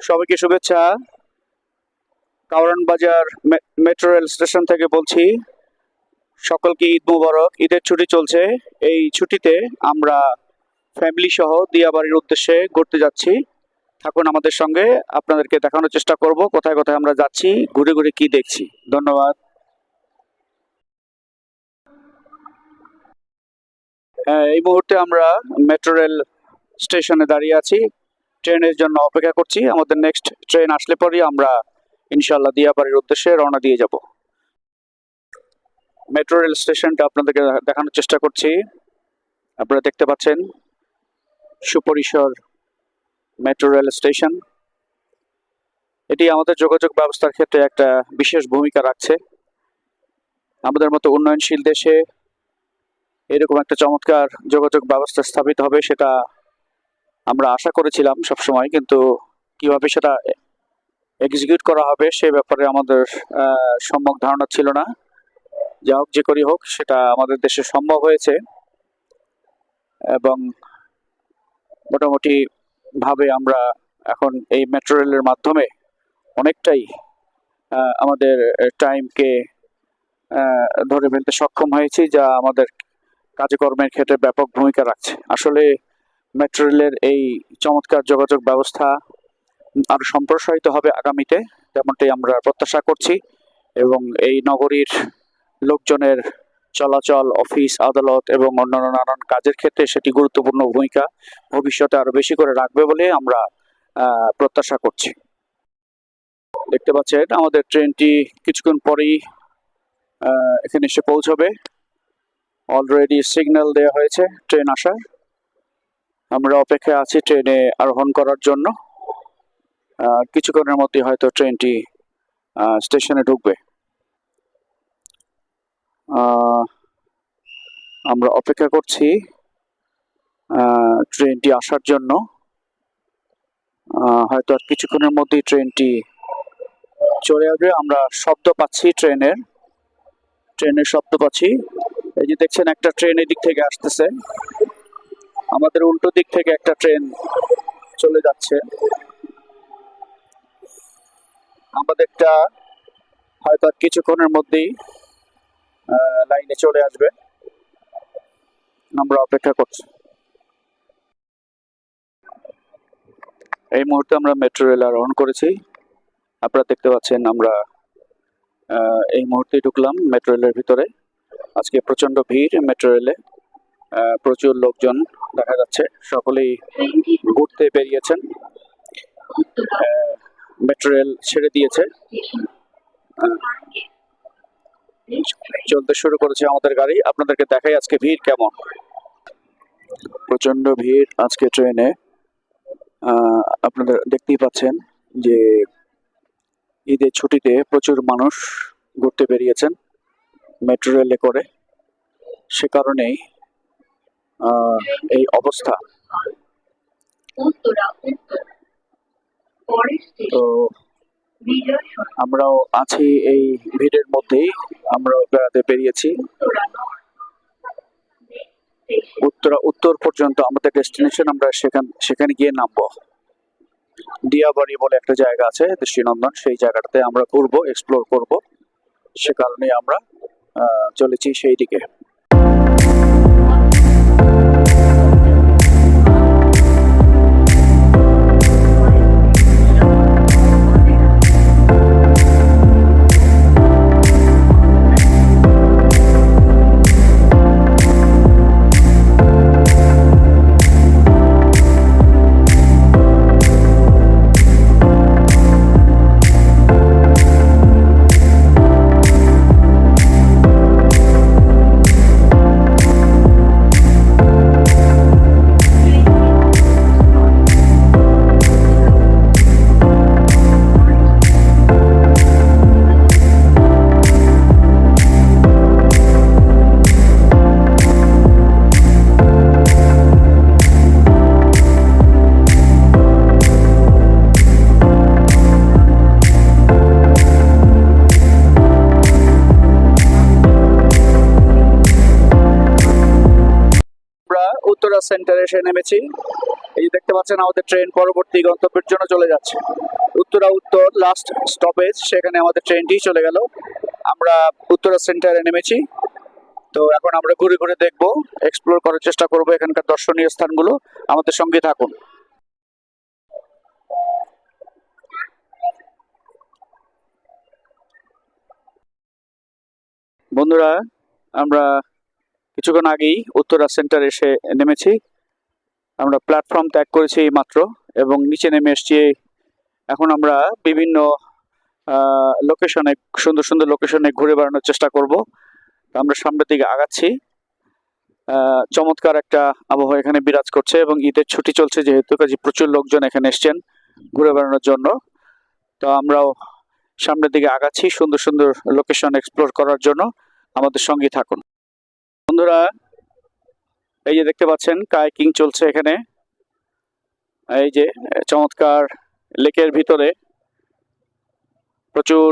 সবাইকে শুভেচ্ছা। কাওরান বাজার মেট্রো রেল স্টেশন থেকে বলছি। সকলকে ঈদ মোবারক। ঈদের ছুটি চলছে। এই ছুটিতে আমরা ফ্যামিলি সহ দিয়াবাড়ির উদ্দেশ্যে ঘুরতে যাচ্ছি। থাকুন আমাদের সঙ্গে, আপনাদেরকে দেখানোর চেষ্টা করব কোথায় কোথায় আমরা যাচ্ছি, ঘুরে ঘুরে কি দেখছি। ধন্যবাদ। এই মুহূর্তে আমরা মেট্রো রেল স্টেশনে দাঁড়িয়ে আছি, ট্রেনের জন্য অপেক্ষা করছি। আমাদের নেক্সট ট্রেন আসলে পরেই আমরা ইনশাল্লাহ দিয়াবাড়ির উদ্দেশ্যে রওনা দিয়ে যাব। মেট্রো রেল স্টেশনটা আপনাদেরকে দেখানোর চেষ্টা করছি। আপনারা দেখতে পাচ্ছেন সুপরিসর মেট্রো রেল স্টেশন। এটি আমাদের যোগাযোগ ব্যবস্থার ক্ষেত্রে একটা বিশেষ ভূমিকা রাখছে। আমাদের মতো উন্নয়নশীল দেশে এরকম একটা চমৎকার যোগাযোগ ব্যবস্থা স্থাপিত হবে সেটা আমরা আশা করেছিলাম সবসময়, কিন্তু কিভাবে সেটা এক্সিকিউট করা হবে সে ব্যাপারে আমাদের সম্যক ধারণা ছিল না। যা হোক, যে করি হোক, সেটা আমাদের দেশে সম্ভব হয়েছে এবং মোটামুটি ভাবে আমরা এখন এই মেট্রো রেলের মাধ্যমে অনেকটাই আমাদের টাইমকে ধরে ফেলতে সক্ষম হয়েছি, যা আমাদের কাজকর্মের ক্ষেত্রে ব্যাপক ভূমিকা রাখছে। আসলে মেট্রো রেলের এই চমৎকার যোগাযোগ ব্যবস্থা আরো সম্প্রসারিত হবে আগামীতে, তেমনটাই আমরা প্রত্যাশা করছি। এবং এই নগরীর লোকজনের চলাচল, অফিস আদালত এবং অন্যান্য নানান কাজের ক্ষেত্রে সেটি গুরুত্বপূর্ণ ভূমিকা ভবিষ্যতে আরো বেশি করে রাখবে বলে আমরা প্রত্যাশা করছি। দেখতে পাচ্ছেন আমাদের ট্রেনটি কিছুক্ষণ পরেই এখানে এসে পৌঁছবে। অলরেডি সিগন্যাল দেওয়া হয়েছে ট্রেন আসার। আমরা অপেক্ষায় আছি ট্রেনে আরোহণ করার জন্য। কিছুক্ষণের মধ্যে হয়তো ট্রেনটি স্টেশনে ঢুকবে। আমরা অপেক্ষা করছি ট্রেনটি আসার জন্য। হয়তো আর কিছুক্ষণের মধ্যেই ট্রেনটি চলে আসবে। আমরা শব্দ পাচ্ছি, ট্রেনের শব্দ পাচ্ছি। এই যে দেখছেন, একটা ট্রেন এদিক থেকে আসতেছে, আমাদের উল্টো দিক থেকে একটা ট্রেন চলে যাচ্ছে। আমাদেরটা হয়তো আর কিছুক্ষণের মধ্যেই লাইনে চলে আসবে। আমরা অপেক্ষা করছি। এই মুহূর্তে আমরা মেট্রো রেল আরোহণ করেছি। আপনারা দেখতে পাচ্ছেন আমরা এই মুহূর্তে ঢুকলাম মেট্রো রেলের ভিতরে। আজকে প্রচন্ড ভিড় মেট্রো রেলে, প্রচুর লোকজন দেখা যাচ্ছে, সকলেই ঘুরতে বেরিয়েছেন। মেট্রো রেল ছেড়ে দিয়েছে, চলতে শুরু করেছে আমাদের গাড়ি। আপনাদেরকে দেখাই আজকে ভিড় কেমন। প্রচন্ড ভিড় আজকে ট্রেনে। আপনাদের দেখতেই পাচ্ছেন যে ঈদের ছুটিতে প্রচুর মানুষ ঘুরতে বেরিয়েছেন মেট্রো রেলে করে, সে কারণেই এই অবস্থা। তো আমরাও আছি এই ভিড়ের মধ্যেই, আমরাও বেড়াতে বেরিয়েছি। উত্তর পর্যন্ত আমাদের ডেস্টিনেশন। আমরা সেখানে গিয়ে নামবো। দিয়াবাড়ি বলে একটা জায়গা আছে, দৃষ্টিনন্দন, সেই জায়গাটাতে আমরা ঘুরবো, এক্সপ্লোর করব। সে কারণে আমরা চলেছি সেই দিকে। উত্তরা সেন্টারে এসে নেমেছি। এই যে দেখতে পাচ্ছেন আমাদের ট্রেন পরবর্তী গন্তব্যের জন্য চলে যাচ্ছে। উত্তরা উত্তর লাস্ট স্টপেজ, সেখানে আমাদের ট্রেনটি চলে গেল। আমরা উত্তরা সেন্টারে নেমেছি। তো এখন আমরা ঘুরে ঘুরে দেখবো, এক্সপ্লোর করার চেষ্টা করবো এখানকার দর্শনীয় স্থানগুলো। আমাদের সঙ্গে থাকুন। বন্ধুরা, আমরা কিছুক্ষণ আগেই উত্তরা সেন্টার এসে নেমেছি। আমরা প্ল্যাটফর্ম ত্যাগ করেছি এই মাত্র এবং নিচে নেমে এসেছি। এখন আমরা বিভিন্ন লোকেশনে, সুন্দর সুন্দর লোকেশনে ঘুরে বেড়ানোর চেষ্টা করব। আমরা সামনের দিকে আগাচ্ছি। চমৎকার একটা আবহাওয়া এখানে বিরাজ করছে এবং ঈদের ছুটি চলছে যেহেতু, কাজে প্রচুর লোকজন এখানে এসছেন ঘুরে বেড়ানোর জন্য। তো আমরাও সামনের দিকে আগাচ্ছি সুন্দর সুন্দর লোকেশন এক্সপ্লোর করার জন্য। আমাদের সঙ্গে থাকুন বন্ধুরা। এই যে দেখতে পাচ্ছেন কায়াকিং চলছে এখানে। এই যে চমৎকার লেকের ভিতরে প্রচুর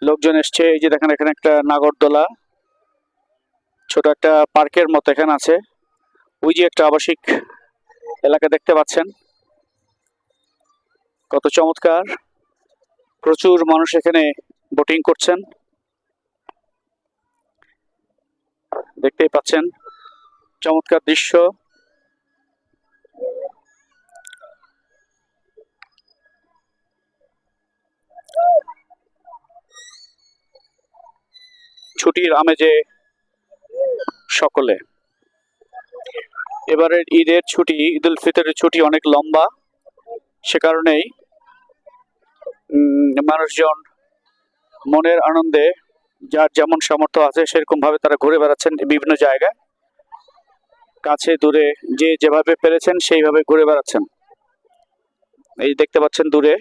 লোকজন এসছে। এই যে দেখেন এখানে একটা নাগরদোলা, ছোট একটা পার্কের মতো এখানে আছে। ওই যে একটা আবাসিক এলাকা দেখতে পাচ্ছেন, কত চমৎকার। প্রচুর মানুষ এখানে বোটিং করছেন, দেখতেই পাচ্ছেন চমৎকার দৃশ্য। ছুটির আমেজে সকলে। এবারের ঈদের ছুটি, ঈদ উল ফিতরের ছুটি অনেক লম্বা, সে কারণেই মানুষজন মনের আনন্দে যার যেমন সামর্থ্য আছে সেরকম ভাবে তারা ঘুরে বেড়াচ্ছেন বিভিন্ন জায়গায়। কাছে দূরে যে যেভাবে পেরেছেন সেইভাবে ঘুরে বেড়াচ্ছেন। এই দেখতে পাচ্ছেন দূরে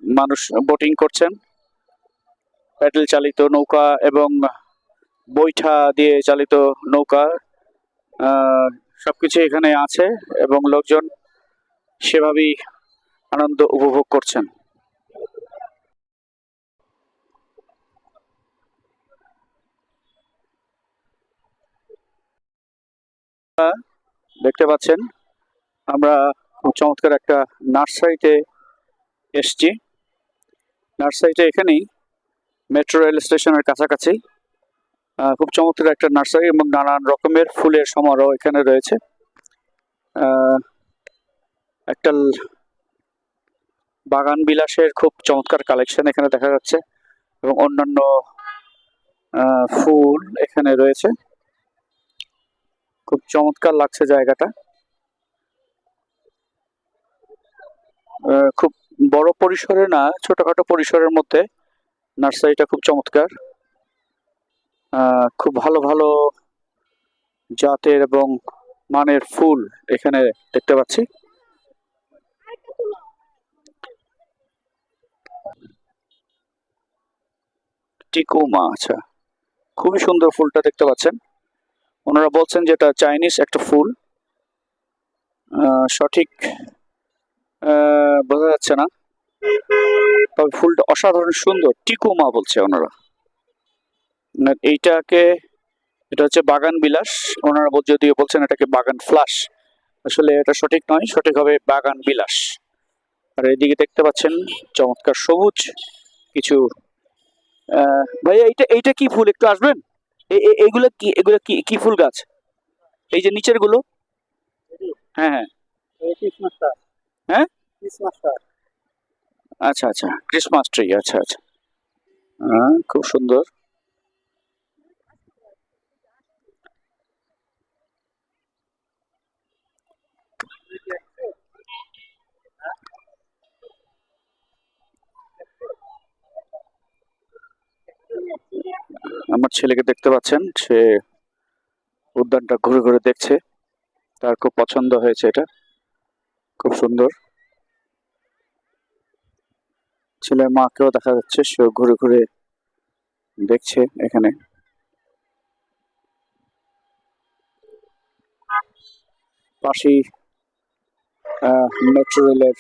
মানুষ বোটিং করছেন, প্যাডেল চালিত নৌকা এবং বৈঠা দিয়ে চালিত নৌকা, সবকিছু এখানে আছে এবং লোকজন সেভাবেই আনন্দ উপভোগ করছেন। দেখতে পাচ্ছেন আমরা চমৎকার একটা নার্সারিতে এসছি। নার্সারিটা এখানেই মেট্রো রেল স্টেশনের কাছাকাছি। খুব চমৎকার একটা নার্সারি এবং নানান রকমের ফুলের সমারোহ এখানে রয়েছে। একটা বাগান বিলাসের খুব চমৎকার কালেকশন এখানে দেখা যাচ্ছে এবং অন্যান্য ফুল এখানে রয়েছে। খুব চমৎকার লাগছে জায়গাটা। খুব বড় পরিসরে না, ছোটখাটো পরিসরের মধ্যে নার্সারিটা খুব চমৎকার। খুব ভালো ভালো জাতের এবং মানের ফুল এখানে দেখতে পাচ্ছি। টিকুমা, আচ্ছা, খুবই সুন্দর ফুলটা দেখতে পাচ্ছেন। ওনারা বলছেন যে এটা চাইনিজ একটা ফুল, সঠিক বোঝা যাচ্ছে না, তবে ফুলটা অসাধারণ সুন্দর। টিকুমা বলছে ওনারা। এইটাকে, এটা হচ্ছে বাগান বিলাস। ওনারা যদিও বলছেন এটাকে বাগান ফ্লাশ, আসলে এটা সঠিক নয়, সঠিক হবে বাগান বিলাস। আর এদিকে দেখতে পাচ্ছেন চমৎকার সবুজ কিছু। ভাইয়া এইটা এইটা কি ফুল, একটু আসবেন? এইগুলো কি, এগুলো কি কি ফুল গাছ? এই যে নিচের গুলো। হ্যাঁ হ্যাঁ হ্যাঁ, আচ্ছা আচ্ছা, ক্রিসমাস ট্রি, আচ্ছা আচ্ছা। খুব সুন্দর। আমার ছেলেকে দেখতে পাচ্ছেন, সে উদ্যানটা ঘুরে ঘুরে দেখছে, তার খুব পছন্দ হয়েছে এটা, খুব সুন্দর। ছেলের মাকেও দেখা যাচ্ছে, সেও ঘুরে ঘুরে দেখছে এখানে। পাশেই মেট্রো রেলের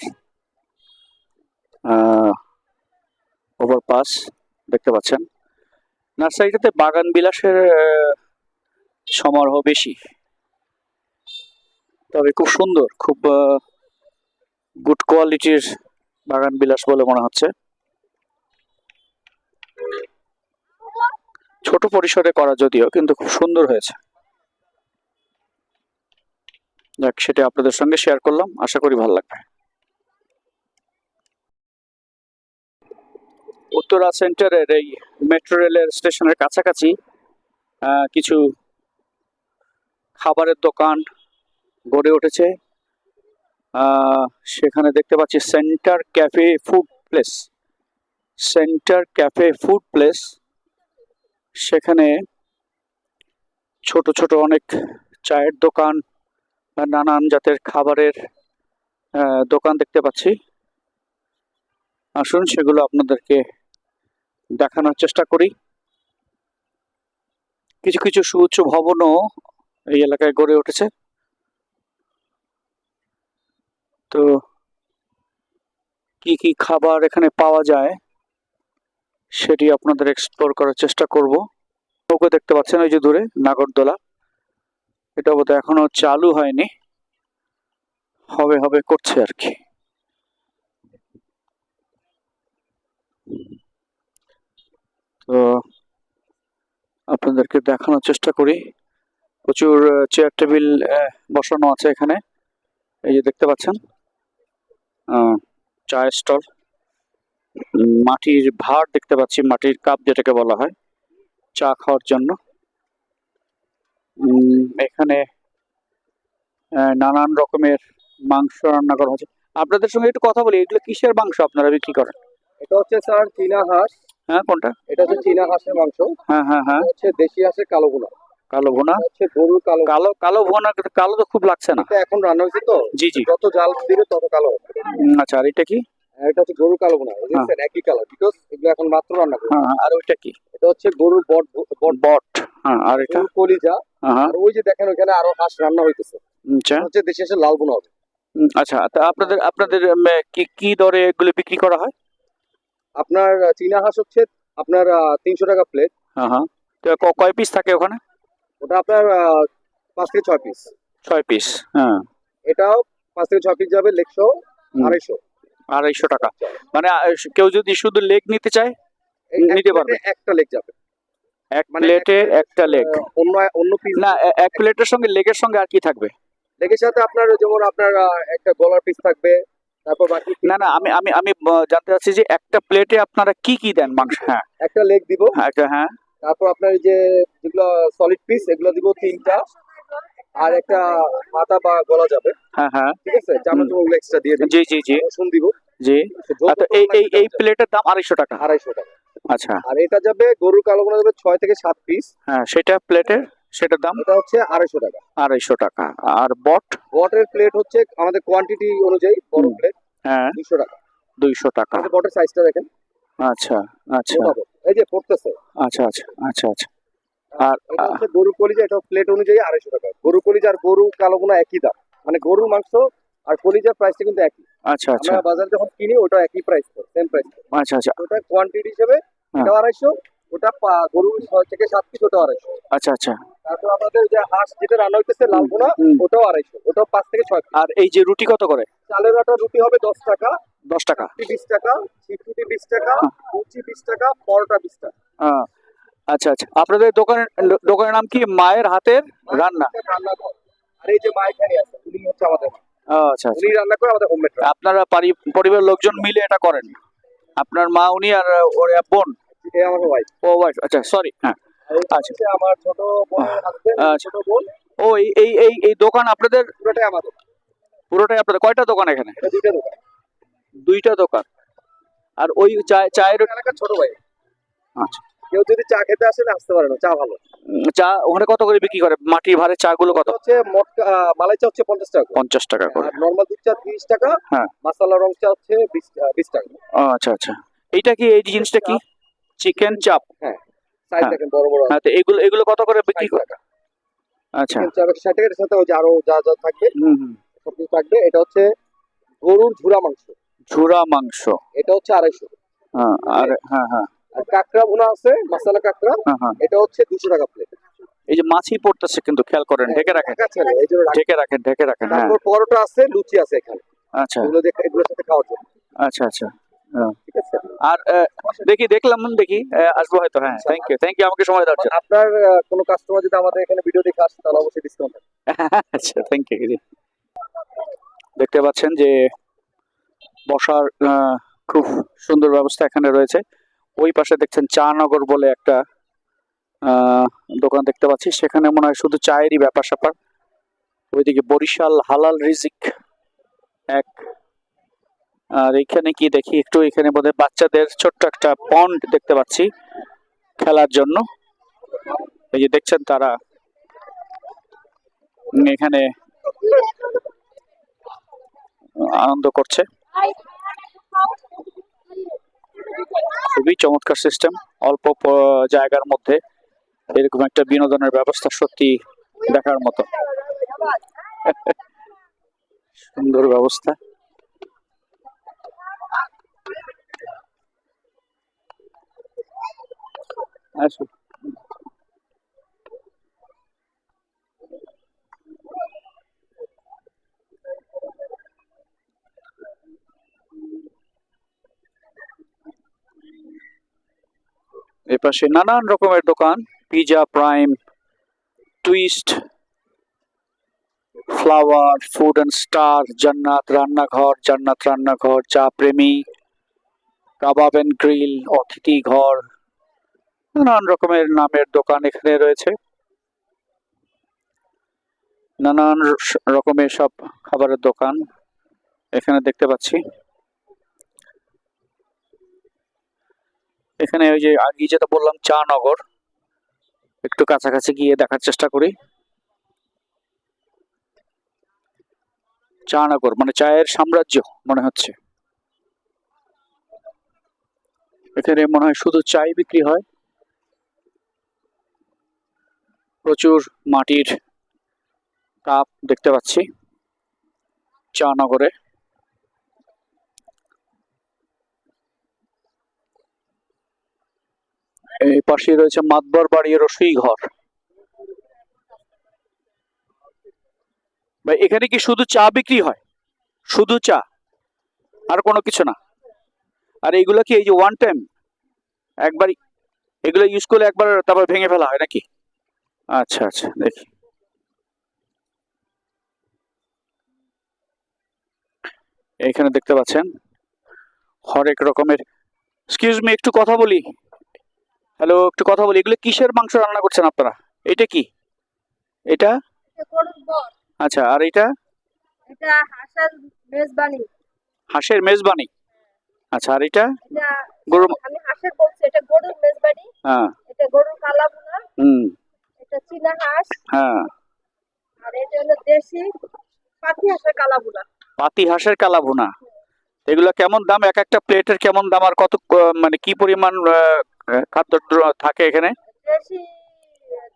ওভারপাস দেখতে পাচ্ছেন। নার্সারিটাতে বাগান বিলাসের সমারোহ বেশি। তবে খুব সুন্দর, খুব গুড কোয়ালিটির বাগান বিলাস বলে মনে হচ্ছে। ছোট পরিসরে করা যদিও, কিন্তু খুব সুন্দর হয়েছে। যাক, সেটা আপনাদের সঙ্গে শেয়ার করলাম, আশা করি ভালো লাগবে। উত্তরা সেন্টারের এই মেট্রো রেলের স্টেশনের কাছাকাছি কিছু খাবারের দোকান গড়ে উঠেছে। সেখানে দেখতে পাচ্ছি centre cafe food place, centre cafe food place. সেখানে ছোট ছোট অনেক চায়ের দোকান, নানান জাতের খাবারের দোকান দেখতে পাচ্ছি। আসুন সেগুলো আপনাদেরকে দেখানোর চেষ্টা করি। কিছু কিছু সুউচ্চ ভবনও এই এলাকায় গড়ে উঠেছে। তো কি কি খাবার এখানে পাওয়া যায় সেটি আপনাদের এক্সপ্লোর করার চেষ্টা করব। নৌকো দেখতে পাচ্ছেন ওই যে দূরে, নাগরদোলা। এটা বোধহয় এখনো চালু হয়নি, হবে হবে করছে আর কি। তো আপনাদেরকে দেখানোর চেষ্টা করি। প্রচুর চেয়ার টেবিল বসানো আছে এখানে, এই যে দেখতে পাচ্ছেন। চায়ের স্টল, মাটির ভাঁড় দেখতে পাচ্ছি, মাটির কাপ যেটাকে বলা হয় চা খাওয়ার জন্য। এখানে নানান রকমের মাংস রান্না করা হচ্ছে। আপনাদের সঙ্গে একটু কথা বলি, এগুলো কিসের মাংস আপনারা বিক্রি করেন? এটা হচ্ছে স্যার চীনা হাঁস। হ্যাঁ, কোনটা? এটা হচ্ছে চীনা হাঁসের মাংস। হ্যাঁ হ্যাঁ হ্যাঁ। এটা হচ্ছে দেশি হাঁসের কালো ভুনা। কালো ভুনা হচ্ছে গরুর কালো। কালো কালো ভুনা, কালো তো খুব লাগছে না। এটা এখন রান্না হয়েছে তো, জি জি। যত জাল দিবে তত কালো হবে। আচ্ছা, আর এটা কি? আর এটা হচ্ছে গরুর কালো ভুনা, দেখছেন একই কালার, বিকজ এগুলো এখন মাত্র রান্না করবে। হ্যাঁ, আর ওইটা কি? এটা হচ্ছে গরুর বট বট বট। হ্যাঁ, আর এটা? গরুর কলিজা। হ্যাঁ। আর ওই যে দেখেন ওখানে আরো হাঁস রান্না হইতেছে, আচ্ছা হচ্ছে দেশি হাঁসের লাল ভুনা হবে। আচ্ছা, তা আপনাদের আপনাদের কি কি দরে এগুলো বিক্রি করা হয়? আপনার চীনা হাঁস হচ্ছে আপনার 300 টাকা প্লেট। হ্যাঁ হ্যাঁ। তো কয় পিস থাকে ওখানে? ওটা আপনার 5 থেকে 6 পিস। 6 পিস। হ্যাঁ। এটাও 5 থেকে 6 পিস যাবে, লেগশো 250। 250 টাকা। মানে কেউ যদি শুধু লেগ নিতে চায় নিতে পারবে? একটা লেগ যাবে, এক প্লেটে একটা লেগ। অন্য অন্য পিস না, এক প্লেটের সঙ্গে লেগের সঙ্গে আর কি থাকবে? লেগের সাথে আপনার যেমন আপনার একটা গলার পিস থাকবে, তারপর বাকি না না, আমি আমি আমি জানতে চাচ্ছি যে একটা প্লেটে আপনারা কি কি দেন মাংস? হ্যাঁ, একটা লেগ দিব। হ্যাঁ। তারপর আপনার এই যে যেগুলো সলিড পিস এগুলো দিব 3টা, আর একটা মাথা বা গলা যাবে। হ্যাঁ হ্যাঁ। ঠিক আছে, চামচ ওগুলো এক্সট্রা দিয়ে দিই। জি জি জি। রসুন দিব। জি। আচ্ছা, এই প্লেটের দাম 250 টাকা? 250 টাকা। আচ্ছা। আর এটা যাবে গরুর কালো ভুনা যাবে 6 থেকে 7 পিস। হ্যাঁ, সেটা প্লেটের, সেটার দাম? এটা হচ্ছে 250 টাকা। 250 টাকা। আর বটের প্লেট হচ্ছে আমাদের কোয়ান্টিটি অনুযায়ী, বড় প্লেট হ্যাঁ 200 টাকা। 200 টাকা। বটের সাইজটা দেখেন। আচ্ছা আচ্ছা এই যে পড়তেছে। আচ্ছা আচ্ছা আচ্ছা আচ্ছা। আর এটা হচ্ছে গরু কলিজা, এটা প্লেট অনুযায়ী 250 টাকা। গরু কলিজা আর গরু কালো ভুনা একই দাম, মানে গরুর মাংস আর কলিজার প্রাইসটা কিন্তু একই। আচ্ছা আচ্ছা। আমরা বাজারে যখন কিনি ওটা একই প্রাইস, সেম প্রাইস। আচ্ছা আচ্ছা। ওটা কোয়ান্টিটি হিসেবে এটা 250, ওটা গরু 6 থেকে 7 পিস, ওটা 250। আচ্ছা আচ্ছা। তারপর আমাদের যে হাঁস যেটা রান্না হইতেছে লাল ভুনা, ওটাও 250, ওটাও 5 থেকে 6 পিস। আর এই যে রুটি কত করে? চালের আটা রুটি হবে 10 টাকা। 10 টাকা। 20 টাকা, চিপরুটি 20 টাকা, লুচি 20 টাকা, পরোটা 20 টাকা। আচ্ছা আচ্ছা। আপনাদের দোকানের নাম কি? মায়ের হাতের রান্না। আর এই যে মা এখানে আছে, উনি হচ্ছে আমাদের মা। আচ্ছা আচ্ছা। উনি রান্না করে আমাদের হোমমেড। আপনারা পরিবারের লোকজন মিলে এটা করেন? আপনার মা, উনি আর ওর বোন? এই আমার ওয়াইফ। ও ওয়াইফ, আচ্ছা সরি। হ্যাঁ আচ্ছা। আমার ছোট বোনের হাজবেন্ড, ছোট বোন। ও এই দোকান আপনাদের? পুরোটাই আমাদের। পুরোটাই আপনাদের? কয়টা দোকান এখানে? দুইটা দোকান। দুইটা দোকান। আর ওই চায়ের এলাকার ছোট ভাই। আচ্ছা। কেউ যদি চা খেতে আসেন আসতে পারেন, চা ভালো। চা ওখানে কত করে বিক্রি করে? মাটির ভাড়ে চা গুলো কত? হচ্ছে মালাই চা হচ্ছে 50 টাকা। 50 টাকা করে। আর নরমাল দুধ চা 30 টাকা। হ্যাঁ। মশলা রং চা হচ্ছে 20 টাকা। আচ্ছা আচ্ছা। এইটা কি, এই জিনিসটা কি? চিকেন চাপ? হ্যাঁ, সাইজ দেখেন বড় বড়। হ্যাঁ, তো এগুলো কত করে বিক্রি করে? আচ্ছা। চিকেন চাপ 60 টাকা, এর সাথে ওই যে আরো যা যা থাকবে সবকিছু থাকবে। এটা হচ্ছে গরুর ঝুরা মাংস। ঝুরা মাংস, এটা হচ্ছে 250। আর হ্যাঁ হ্যাঁ। আর কাঁকড়া ভুনা আছে, মশলা কাঁকড়া, হ্যাঁ। এটা হচ্ছে 200 টাকা প্লেট। এই যে মাছি পড়তেছে কিন্তু খেয়াল করেন, ঢেকে রাখেন, ঢাকা ছেড়ে, এই জন্য ঢাকা। ঢেকে রাখেন, ঢেকে রাখেন। হ্যাঁ, তারপর পরোটা আছে, লুচি আছে এখানে, আচ্ছা এগুলোর সাথে খাওয়ার জন্য। আচ্ছা আচ্ছা। হ্যাঁ। ঠিক আছে। আর দেখি আসবো হয়তো। হ্যাঁ, থ্যাংক ইউ আমাকে সময় দেওয়ার জন্য। আপনার কোনো কাস্টমার যদি আমাদের এখানে ভিডিও দেখে আসে তাহলে অবশ্যই ডিসকাউন্ট আছে। আচ্ছা, থ্যাংক ইউ। দেখতে পাচ্ছেন যে বসার খুব সুন্দর ব্যবস্থা এখানে রয়েছে। ওই পাশে দেখছেন চা নগর বলে একটা আহ, দোকান দেখতে পাচ্ছি, সেখানে মনে হয় শুধু চায়েরই ব্যাপার স্যাপার। ওইদিকে বরিশাল হালাল রিজিক এক। আর এখানে কি দেখি একটু, এখানে বোধহয় বাচ্চাদের ছোট্ট একটা পন্ড দেখতে পাচ্ছি খেলার জন্য। এই যে দেখছেন তারা এখানে আনন্দ করছে। খুবই চমৎকার সিস্টেম, অল্প জায়গার মধ্যে এরকম একটা বিনোদনের ব্যবস্থা সত্যি দেখার মতো। সুন্দর ব্যবস্থা। আসুন। এপাশে নানান রকমের দোকান, pizza, prime, twist, flower, food and star, জান্নাত রান্নাঘর, চা প্রেমী, কাবাব অ্যান্ড গ্রিল, অতিথি ঘর, নানান রকমের নামের দোকান এখানে রয়েছে। নানান রকমের সব খাবারের দোকান এখানে দেখতে পাচ্ছি। এখানে ওই যে আগে যেটা বললাম চা নগর, একটু কাছাকাছি গিয়ে দেখার চেষ্টা করি। চা নগর মানে চায়ের সাম্রাজ্য মনে হচ্ছে। এখানে মনে হয় শুধু চাই বিক্রি হয়। প্রচুর মাটির কাপ দেখতে পাচ্ছি চা নগরে। এই পাশে রয়েছে মাতবর বাড়ি রসুই ঘর। ভাই এখানে কি শুধু চা বিক্রি হয়? শুধু চা, আর কোনো কিছু না? আর এইগুলো কি এই যে ওয়ান টাইম একবার এগুলো ইউজ করলে একবার তারপর ভেঙে ফেলা হয় নাকি? আচ্ছা আচ্ছা, দেখি। এখানে দেখতে পাচ্ছেন হরেক রকমের। এক্সকিউজ মি, একটু কথা বলি। হ্যালো, একটু কথা বলি। এগুলো কিসের মাংস রান্না করছেন আপনারা? এটা কি? এটা? আচ্ছা, আর এটা? এটা হাঁসের মেজবানি। হাঁসের মেজবানি। আচ্ছা, আর এটা? এটা গরু। আমি হাঁসের বলছি, এটা গরুর মেজবানি। হ্যাঁ। এটা গরুর কালা ভুনা। হুম। এটা চীনা হাঁস। হ্যাঁ। আর এটা হলো দেশি পাতি হাঁসের কালা ভুনা। পাতি হাঁসের কালা ভুনা। এগুলো কেমন দাম? এক একটা প্লেটের কেমন দাম, আর কত মানে কি পরিমাণ খাদ্য থাকে এখানে? দেশি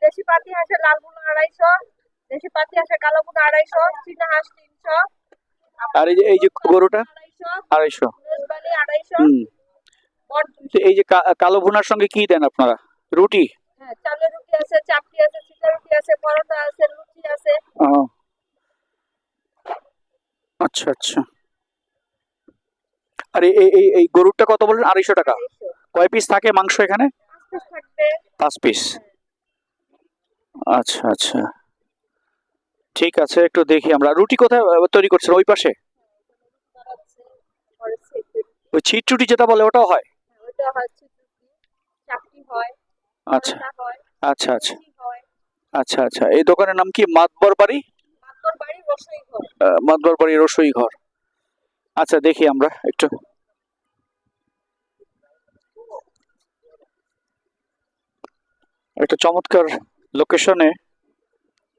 দেশি পাতি হাঁসের লাল ভুনা 250, দেশি পাতি হাঁসের কালা ভুনা 250, চীনা হাঁস 300, আর এই যে গরুটা 250, 250। মেজবানি 250, হুম। বট তো এই যে কালো ভুনার সঙ্গে কি দেন আপনারা? রুটি? হ্যাঁ, চালের রুটি আছে, চাপটি আছে, চিটা রুটি আছে, পরোটা আছে, লুচি আছে। ও, আচ্ছা আচ্ছা। আর এই গরুরটা কত বললেন? 250 টাকা। 250 কয় পিস থাকে মাংস এখানে? 5 পিস থাকবে। 5 পিস। আচ্ছা আচ্ছা, ঠিক আছে, একটু দেখি আমরা। রুটি কোথায় তৈরি করছেন? ওই পাশে বানাচ্ছে, পরে সেদ্ধ। ওই ছিট রুটি যেটা বলে ওটাও হয়? ওটা হচ্ছে চাকরি হয়, আচ্ছা পরোটা হয়, আচ্ছা আচ্ছা লুচি হয়। আচ্ছা আচ্ছা। এই দোকানের নাম কি? মাতবর বাড়ি? মাতর বাড়ি রসই ঘর। মাতবর বাড়ি রসুই ঘর। আচ্ছা, দেখি আমরা একটু। একটা চমৎকার লোকেশনে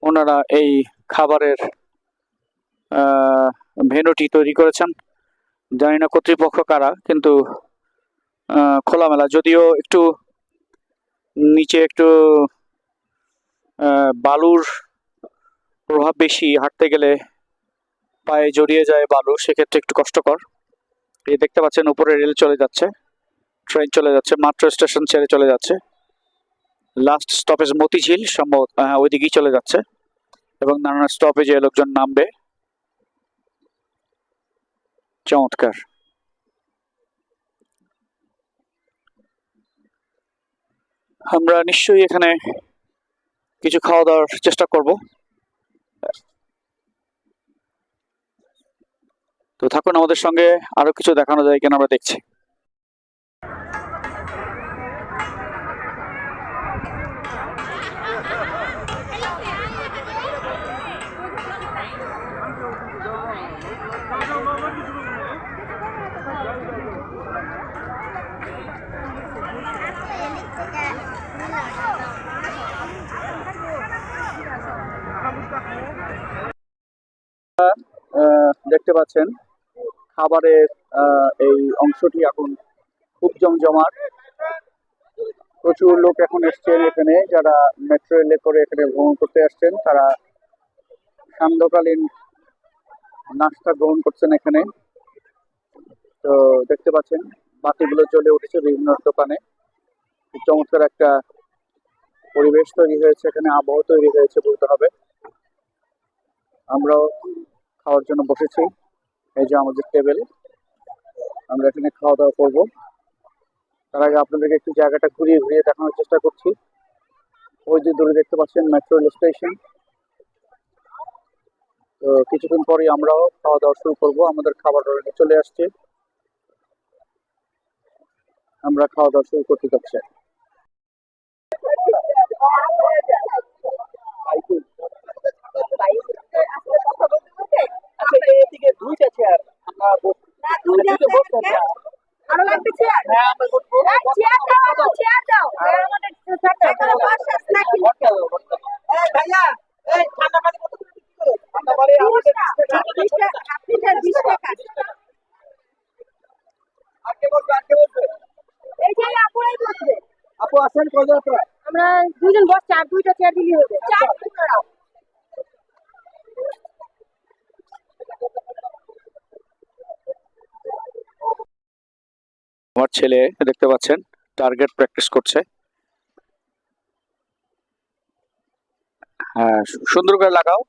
ওনারা এই খাবারের ভেন্যুটি তৈরি করেছেন। জানি না কর্তৃপক্ষ কারা, কিন্তু খোলামেলা, যদিও একটু নিচে একটু বালুর প্রভাব বেশি, হাঁটতে গেলে পায়ে জড়িয়ে যায় বালু, সেক্ষেত্রে একটু কষ্টকর। এই দেখতে পাচ্ছেন উপরে রেল চলে যাচ্ছে, ট্রেন চলে যাচ্ছে, মাত্র স্টেশন ছেড়ে চলে যাচ্ছে। লাস্ট স্টপেজ মতিঝিল, সম্ভবত ওইদিকেই চলে যাচ্ছে এবং নানান স্টপেজে লোকজন নামবে। চমৎকার। আমরা নিশ্চয়ই এখানে কিছু খাওয়া দাওয়ার চেষ্টা করব, তো থাকুন আমাদের সঙ্গে, আরো কিছু দেখানো যায় কিনা আমরা দেখছি। দেখতে পাচ্ছেন খাবারের এই অংশটি এখন খুব জমজমাট। প্রচুর লোক এখন এসছেন এখানে, যারা মেট্রো রেলে করে এখানে ভ্রমণ করতে আসছেন তারা সান্ধ্যকালীন নাস্তা গ্রহণ করছেন এখানে। তো দেখতে পাচ্ছেন বাতিগুলো জ্বলে উঠেছে বিভিন্ন দোকানে। চমৎকার একটা পরিবেশ তৈরি হয়েছে এখানে, আবহাওয়া তৈরি হয়েছে বলতে হবে। আমরাও খাওয়ার জন্য বসেছি, এই যে আমাদের টেবিল, আমরা এখানে খাওয়া দাওয়া করবো। তার আগে আপনাদেরকে একটু জায়গাটা ঘুরিয়ে ঘুরিয়ে দেখানোর চেষ্টা করছি। ওই যে দূরে দেখতে পাচ্ছেন মেট্রো রেল স্টেশন। তো কিছুক্ষণ পরেই আমরাও খাওয়া দাওয়া শুরু করবো, আমাদের খাবার অলরেডি চলে আসছে, আমরা খাওয়া দাওয়া শুরু করতে যাচ্ছি। দুইটা চেয়ার আরো লাগবে চেয়ার? চেয়ার দাও, চেয়ার দাও। আমাদের ভাইয়া এই ঠান্ডা পানি কত করে বিক্রি করে? ঠান্ডা পানি আমাদের 20 টাকা। আপনি 20 টাকা। আজকে বলবে এই যে আপুরাই বসবে। আপু আসেন কয়জন আপনারা? আমরা দুইজন বসছি, আর দুইটা চেয়ার দিলেই হবে। চার দাও। আমার ছেলে দেখতে পাচ্ছেন টার্গেট প্র্যাকটিস করছে। হ্যাঁ, সুন্দর করে লাগাও।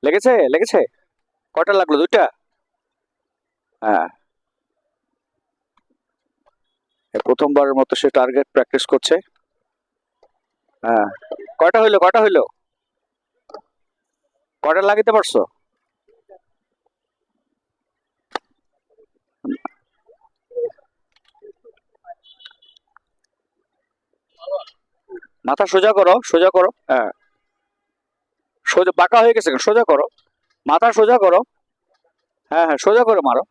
লেগেছে লেগেছে, কয়টা লাগলো? দুইটা। হ্যাঁ, প্রথমবারের মতো সে টার্গেট প্র্যাকটিস করছে। হ্যাঁ, কয়টা হইলো? কয়টা হইলো? কয়টা লাগাইতে পারছো? মাথা সোজা করো, সোজা করো। হ্যাঁ, সোজা, বাঁকা হয়ে গেছে, সোজা করো, মাথা সোজা করো। হ্যাঁ হ্যাঁ, সোজা করে মারো।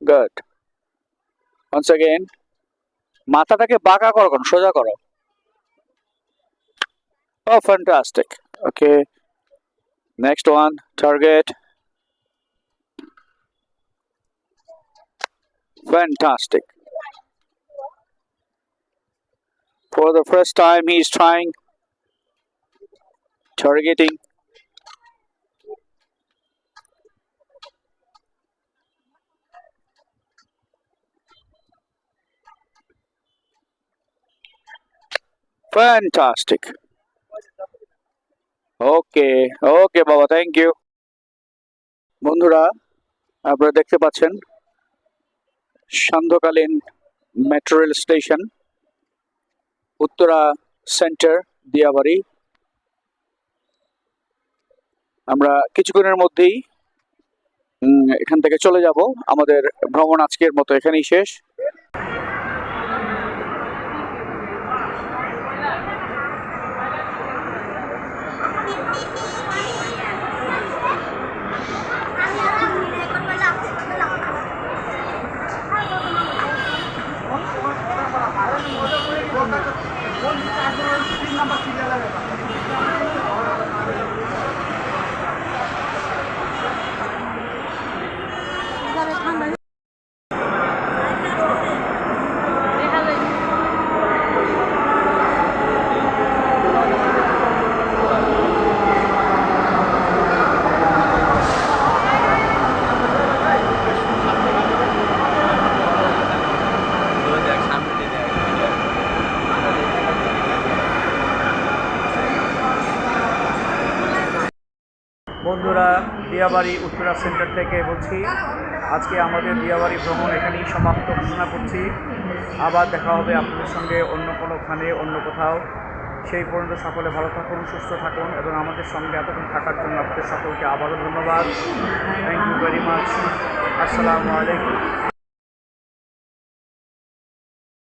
গুড। once again, মাথাটাকে বাঁকা করো, সোজা করো। Oh, fantastic. Okay, next one, target. Fantastic. For the first time he is trying targeting. Fantastic. Okay, okay বাবা, থ্যাংক ইউ। বন্ধুরা, আপনারা দেখতে পাচ্ছেন সান্ধ্যকালীন metro rail station, Uttara centre, Diabari. আমরা কিছুক্ষণের মধ্যেই এখান থেকে চলে যাব। আমাদের ভ্রমণ আজকের মতো এখানেই শেষ। বন্ধুরা, দিয়াবাড়ি উত্তরা সেন্টার থেকে বলছি। আজকে আমাদের দিয়াবাড়ি ভ্রমণ এখানেই সমাপ্ত ঘোষণা করছি। আবার দেখা হবে আপনাদের সঙ্গে অন্য কোনোখানে, অন্য কোথাও। সেই পর্যন্ত সকলে ভালো থাকুন, সুস্থ থাকুন এবং আমাদের সঙ্গে এতক্ষণ থাকার জন্য আপনাদের সকলকে আবারও ধন্যবাদ। Thank you very much. আসসালামু আলাইকুম।